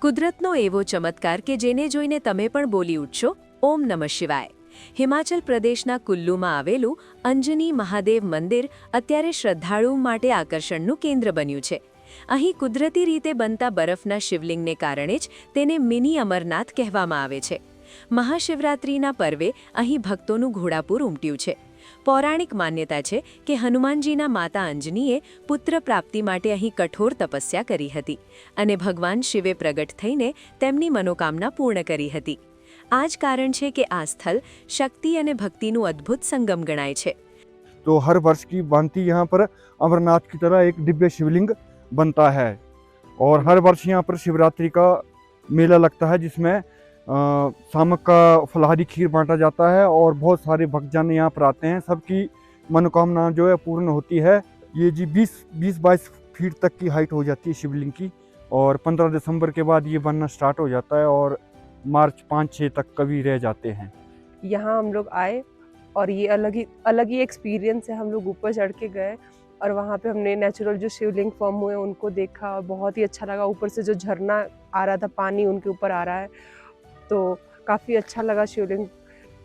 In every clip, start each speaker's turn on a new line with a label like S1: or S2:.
S1: કુદરતનો એવો ચમત્કાર કે જેને જોઈને તમે પણ બોલી ઉઠશો, ઓમ નમઃ શિવાય। હિમાચલ પ્રદેશના કુલ્લુમાં આવેલું અંજની મહાદેવ મંદિર અત્યારે શ્રદ્ધાળુઓ માટે આકર્ષણનું કેન્દ્ર બન્યું છે। અહીં કુદરતી રીતે બનતા બરફના શિવલિંગને કારણે જ તેને મિની અમરનાથ કહેવામાં આવે છે। મહાશિવરાત્રિના પર્વે અહીં ભક્તોનું ઘોડાપૂર ઉમટ્યું છે। પૌરાણિક માન્યતા છે કે હનુમાનજીના માતા અંજનીએ પુત્ર પ્રાપ્તિ માટે અહીં કઠોર તપસ્યા કરી હતી અને ભગવાન શિવે પ્રગટ થઈને તેમની મનોકામના પૂર્ણ કરી હતી। આ જ કારણ છે કે આ સ્થળ શક્તિ અને ભક્તિનું અદ્ભુત સંગમ ગણાય છે।
S2: तो हर वर्ष की भांति यहाँ पर अमरनाथ की तरह एक दिव्य शिवलिंग बनता है और हर वर्ष यहाँ पर शिवरात्रि का मेला लगता है जिसमें शाम का फलाहारी खीर बांटा जाता है और बहुत सारे भक्तजन यहाँ पर आते हैं। सबकी मनोकामना जो है पूर्ण होती है। ये जी 20-22 फीट तक की हाइट हो जाती है शिवलिंग की और 15 दिसंबर के बाद ये बनना स्टार्ट हो जाता है और मार्च 5-6 तक कभी रह जाते हैं।
S3: यहाँ हम लोग आए और ये अलग ही एक्सपीरियंस है। हम लोग ऊपर चढ़ के गए और वहाँ पे हमने नेचुरल जो शिवलिंग फॉर्म हुए उनको देखा और बहुत ही अच्छा लगा। ऊपर से जो झरना आ रहा था, पानी उनके ऊपर आ रहा है, तो काफ़ी अच्छा लगा शिवलिंग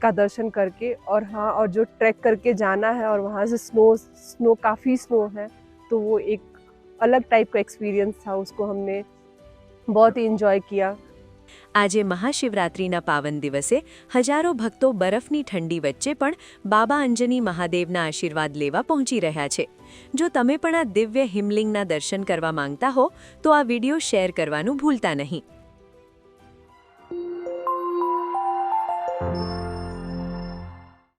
S3: का दर्शन करके। और हाँ, और जो ट्रैक करके जाना है और वहाँ से स्नो काफ़ी स्नो है, तो वो एक अलग टाइप का एक्सपीरियंस था। उसको हमने बहुत ही इन्जॉय किया।
S1: આજે મહાશિવરાત્રિના પાવન દિવસે હજારો ભક્તો બરફની ઠંડી વચ્ચે પણ બાબા અંજની મહાદેવના આશીર્વાદ લેવા પહોંચી રહ્યા છે। જો તમે પણ આ દિવ્ય હિમલિંગના દર્શન કરવા માંગતા હો તો આ વિડીયો શેર કરવાનું ભૂલતા નહીં।